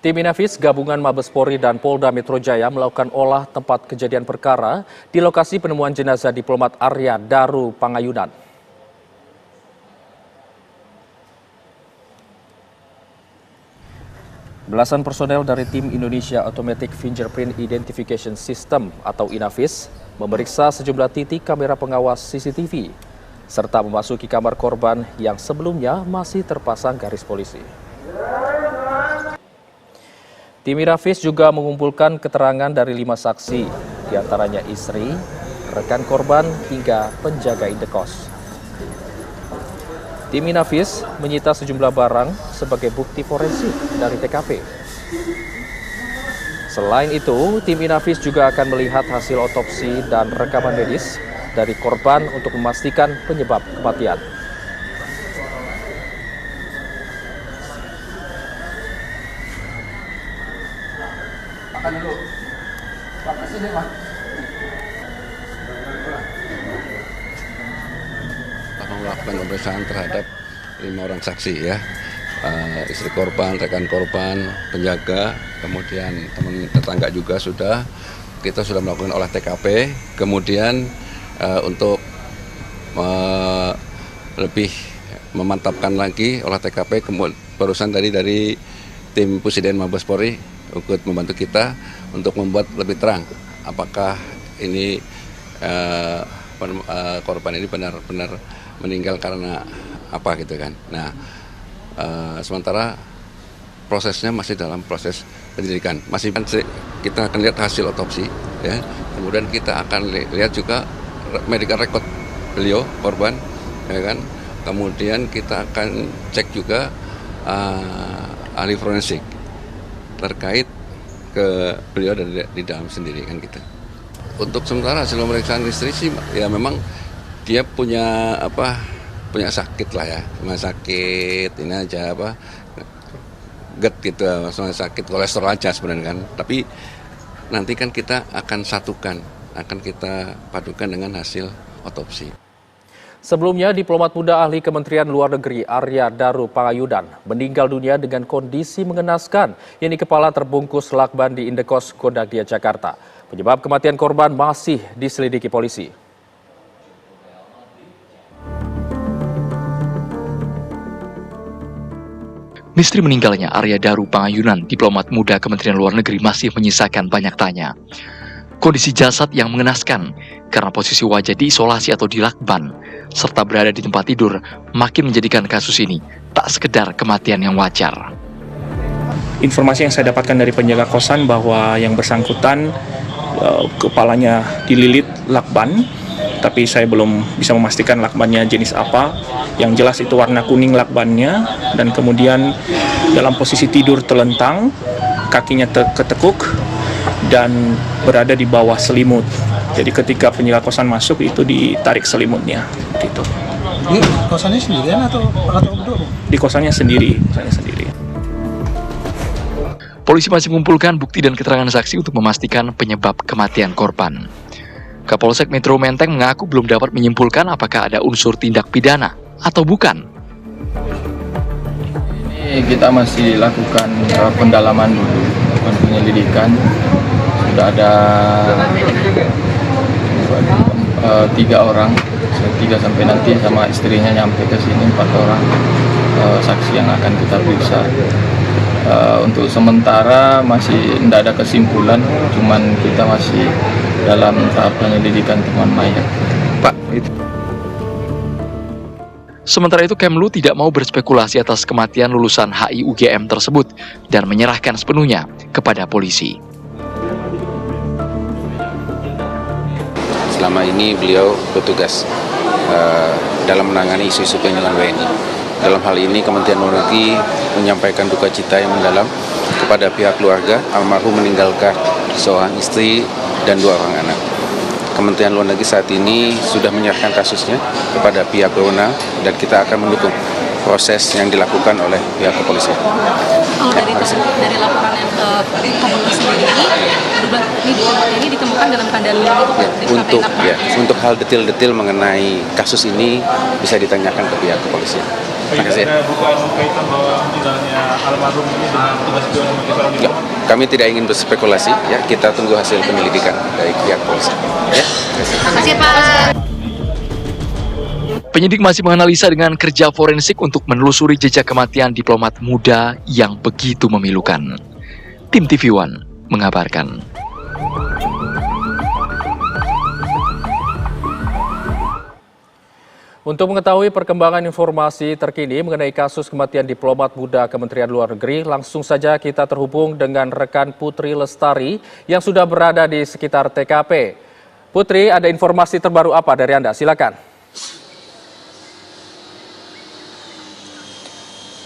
Tim Inafis gabungan Mabes Polri dan Polda Metro Jaya melakukan olah tempat kejadian perkara di lokasi penemuan jenazah diplomat Arya Daru Pangayunan. Belasan personel dari tim Indonesia Automatic Fingerprint Identification System atau Inafis memeriksa sejumlah titik kamera pengawas CCTV serta memasuki kamar korban yang sebelumnya masih terpasang garis polisi. Tim Inafis juga mengumpulkan keterangan dari 5 saksi, diantaranya istri, rekan korban, hingga penjaga indekos. Tim Inafis menyita sejumlah barang sebagai bukti forensik dari TKP. Selain itu, tim Inafis juga akan melihat hasil otopsi dan rekaman medis dari korban untuk memastikan penyebab kematian. Melakukan pemeriksaan terhadap 5 orang saksi ya, istri korban, rekan korban, penjaga, kemudian teman tetangga juga kita sudah melakukan olah TKP, kemudian untuk lebih memantapkan lagi olah TKP, barusan dari tim Pusiden Mabes Polri ikut membantu kita untuk membuat lebih terang apakah ini korban ini benar-benar meninggal karena apa gitu kan. Nah, sementara prosesnya masih dalam proses penyelidikan. Kita akan lihat hasil otopsi ya. Kemudian kita akan lihat juga medical record beliau korban ya kan. Kemudian kita akan cek juga ahli forensik terkait ke beliau di dalam sendiri kan gitu. Untuk sementara hasil pemeriksaan istri sih ya memang dia punya sakit lah ya, cuma sakit ini aja GERD gitu, maksudnya sakit kolesterol aja sebenarnya kan. Tapi nanti kan kita akan kita padukan dengan hasil otopsi. Sebelumnya, diplomat muda ahli Kementerian Luar Negeri Arya Daru Pangayunan meninggal dunia dengan kondisi mengenaskan, yakni kepala terbungkus lakban di Indekos Kodagdia Jakarta. Penyebab kematian korban masih diselidiki polisi. Misteri meninggalnya Arya Daru Pangayunan, diplomat muda Kementerian Luar Negeri, masih menyisakan banyak tanya. Kondisi jasad yang mengenaskan karena posisi wajah diisolasi atau dilakban, serta berada di tempat tidur, makin menjadikan kasus ini tak sekedar kematian yang wajar. Informasi yang saya dapatkan dari penjaga kosan bahwa yang bersangkutan kepalanya dililit lakban, tapi saya belum bisa memastikan lakbannya jenis apa. Yang jelas itu warna kuning lakbannya, dan kemudian dalam posisi tidur telentang, kakinya ketekuk dan berada di bawah selimut. Jadi ketika penjaga kosan masuk itu ditarik selimutnya gitu. Ini kosannya sendirian atau berdua? Di kosannya sendiri. Polisi masih mengumpulkan bukti dan keterangan saksi untuk memastikan penyebab kematian korban. Kapolsek Metro Menteng mengaku belum dapat menyimpulkan apakah ada unsur tindak pidana atau bukan. Ini kita masih lakukan pendalaman dulu, penyelidikan. Sudah ada 3 orang, 3 sampai nanti sama istrinya nyampe ke sini 4 orang saksi yang akan kita periksa. Untuk sementara masih tidak ada kesimpulan, cuman kita masih dalam tahap penyelidikan temuan mayat. Pak, itu. Sementara itu, Kemlu tidak mau berspekulasi atas kematian lulusan HI UGM tersebut dan menyerahkan sepenuhnya kepada polisi. Selama ini beliau bertugas dalam menangani isu-isu perlindungan WNI. Dalam hal ini, Kementerian Luar Negeri menyampaikan duka cita yang mendalam kepada pihak keluarga almarhum meninggalkan seorang istri dan 2 orang anak. Kementerian Luar Negeri saat ini sudah menyerahkan kasusnya kepada pihak berwenang dan kita akan mendukung proses yang dilakukan oleh pihak kepolisian. Kalau dari laporan yang ke kepolisian sendiri, ini ditemukan dalam keadaan untuk hal detail-detail mengenai kasus ini bisa ditanyakan ke pihak kepolisian. Terima kasih. Ada dugaan kaitan bahwa meninggalnya almarhum ini dengan tugas beliau sebagai seorang Enggak, diplomat? kami tidak ingin berspekulasi, ya kita tunggu hasil penyelidikan dari pihak polisi. Ya, terima kasih. Penyidik masih menganalisa dengan kerja forensik untuk menelusuri jejak kematian diplomat muda yang begitu memilukan. Tim TV One mengabarkan. Untuk mengetahui perkembangan informasi terkini mengenai kasus kematian diplomat muda Kementerian Luar Negeri, langsung saja kita terhubung dengan rekan Putri Lestari yang sudah berada di sekitar TKP. Putri, ada informasi terbaru apa dari Anda? Silakan.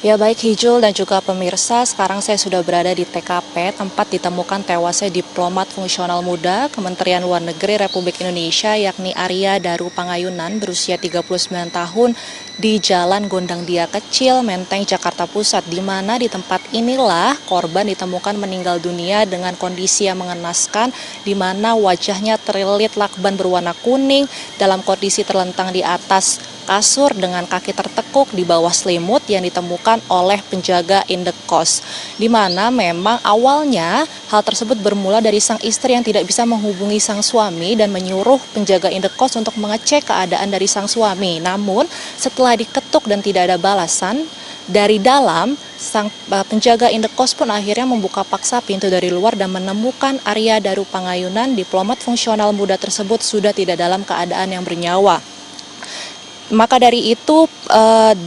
Ya baik Hijul dan juga pemirsa, sekarang saya sudah berada di TKP, tempat ditemukan tewasnya diplomat fungsional muda Kementerian Luar Negeri Republik Indonesia yakni Arya Daru Pangayunan berusia 39 tahun di Jalan Gondang Dia Kecil, Menteng, Jakarta Pusat, di mana di tempat inilah korban ditemukan meninggal dunia dengan kondisi yang mengenaskan, di mana wajahnya terlilit lakban berwarna kuning dalam kondisi terlentang di atas kasur dengan kaki tertekuk di bawah selimut yang ditemukan oleh penjaga indekos, di mana memang awalnya hal tersebut bermula dari sang istri yang tidak bisa menghubungi sang suami dan menyuruh penjaga indekos untuk mengecek keadaan dari sang suami. Namun setelah diketuk dan tidak ada balasan dari dalam, sang penjaga indekos pun akhirnya membuka paksa pintu dari luar dan menemukan Arya Daru Pangayunan, diplomat fungsional muda tersebut sudah tidak dalam keadaan yang bernyawa. Maka dari itu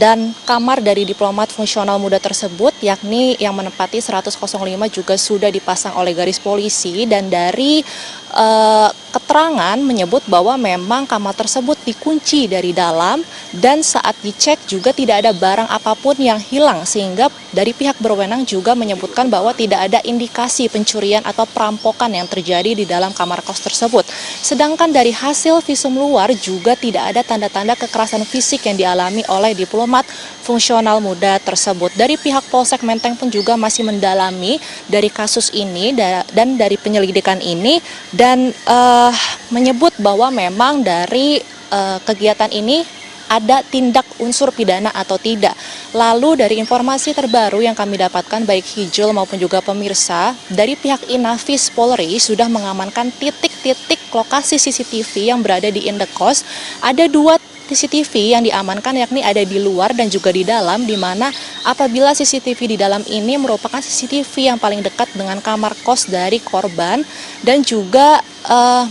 dan kamar dari diplomat fungsional muda tersebut yakni yang menempati 105 juga sudah dipasang oleh garis polisi, dan dari keterangan menyebut bahwa memang kamar tersebut dikunci dari dalam dan saat dicek juga tidak ada barang apapun yang hilang, sehingga dari pihak berwenang juga menyebutkan bahwa tidak ada indikasi pencurian atau perampokan yang terjadi di dalam kamar kos tersebut. Sedangkan dari hasil visum luar juga tidak ada tanda-tanda kekerasan fisik yang dialami oleh diplomat fungsional muda tersebut. Dari pihak Polsek Menteng pun juga masih mendalami dari kasus ini dan dari penyelidikan ini, dan menyebut bahwa memang dari kegiatan ini ada tindak unsur pidana atau tidak. Lalu dari informasi terbaru yang kami dapatkan baik Hijul maupun juga pemirsa, dari pihak Inafis Polri sudah mengamankan titik-titik lokasi CCTV yang berada di indekos. Ada 2 CCTV yang diamankan, yakni ada di luar dan juga di dalam, di mana apabila CCTV di dalam ini merupakan CCTV yang paling dekat dengan kamar kos dari korban, dan juga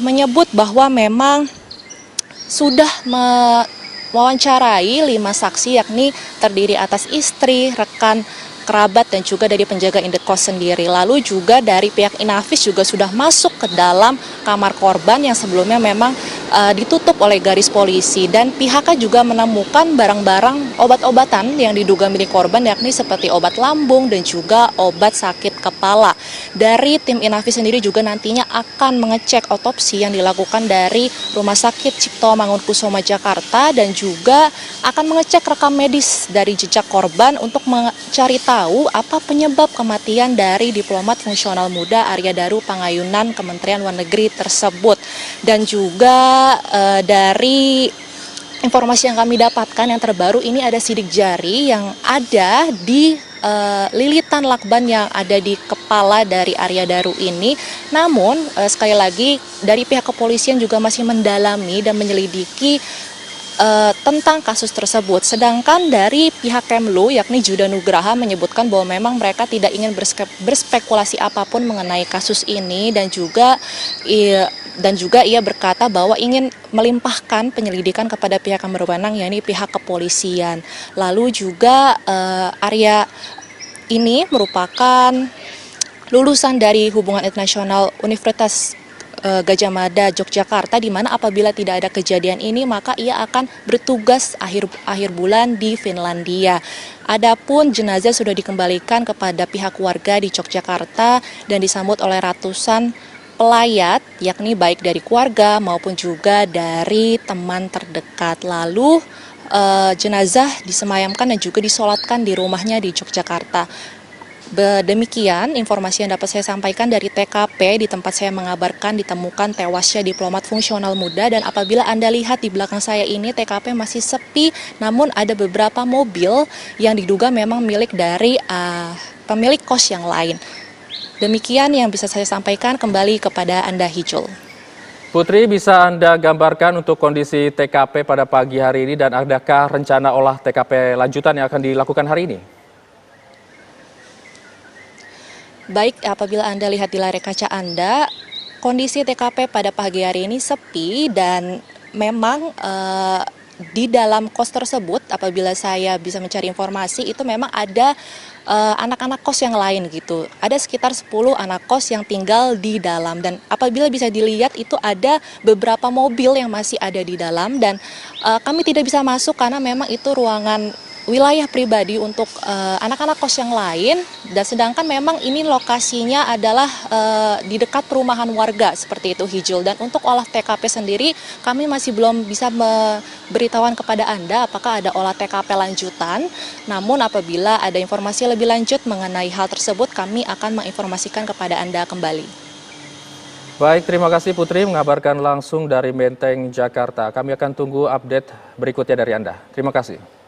menyebut bahwa memang sudah mewawancarai 5 saksi, yakni terdiri atas istri, rekan kerabat, dan juga dari penjaga indekos sendiri. Lalu juga dari pihak Inafis juga sudah masuk ke dalam kamar korban yang sebelumnya memang ditutup oleh garis polisi, dan pihaknya juga menemukan barang-barang obat-obatan yang diduga milik korban, yakni seperti obat lambung dan juga obat sakit kepala. Dari tim Inafis sendiri juga nantinya akan mengecek otopsi yang dilakukan dari Rumah Sakit Cipto Mangunkusumo Jakarta, dan juga akan mengecek rekam medis dari jejak korban untuk mencari tahu apa penyebab kematian dari diplomat fungsional muda Arya Daru Pangayunan Kementerian Luar Negeri tersebut. Dan juga dari informasi yang kami dapatkan yang terbaru ini, ada sidik jari yang ada di lilitan lakban yang ada di kepala dari Arya Daru ini. Namun sekali lagi dari pihak kepolisian juga masih mendalami dan menyelidiki tentang kasus tersebut. Sedangkan dari pihak Kemlu yakni Juda Nugraha menyebutkan bahwa memang mereka tidak ingin berspekulasi apapun mengenai kasus ini, dan juga ia berkata bahwa ingin melimpahkan penyelidikan kepada pihak yang berwenang, yakni pihak kepolisian. Lalu juga Arya ini merupakan lulusan dari Hubungan Internasional Universitas Gajah Mada Yogyakarta, di mana apabila tidak ada kejadian ini maka ia akan bertugas akhir bulan di Finlandia. Adapun jenazah sudah dikembalikan kepada pihak keluarga di Yogyakarta dan disambut oleh ratusan pelayat, yakni baik dari keluarga maupun juga dari teman terdekat. Lalu jenazah disemayamkan dan juga disolatkan di rumahnya di Yogyakarta. Demikian informasi yang dapat saya sampaikan dari TKP di tempat saya mengabarkan ditemukan tewasnya diplomat fungsional muda, dan apabila Anda lihat di belakang saya ini TKP masih sepi, namun ada beberapa mobil yang diduga memang milik dari pemilik kos yang lain. Demikian yang bisa saya sampaikan, kembali kepada Anda Hijul. Putri, bisa Anda gambarkan untuk kondisi TKP pada pagi hari ini dan adakah rencana olah TKP lanjutan yang akan dilakukan hari ini? Baik, apabila Anda lihat di layar kaca Anda, kondisi TKP pada pagi hari ini sepi dan memang di dalam kos tersebut, apabila saya bisa mencari informasi, itu memang ada anak-anak kos yang lain gitu. Ada sekitar 10 anak kos yang tinggal di dalam, dan apabila bisa dilihat itu ada beberapa mobil yang masih ada di dalam, dan kami tidak bisa masuk karena memang itu ruangan wilayah pribadi untuk anak-anak kos yang lain, dan sedangkan memang ini lokasinya adalah di dekat perumahan warga seperti itu Hijul. Dan untuk olah TKP sendiri kami masih belum bisa memberitahuan kepada Anda apakah ada olah TKP lanjutan, namun apabila ada informasi lebih lanjut mengenai hal tersebut kami akan menginformasikan kepada Anda kembali. Baik, terima kasih Putri mengabarkan langsung dari Menteng, Jakarta. Kami akan tunggu update berikutnya dari Anda. Terima kasih.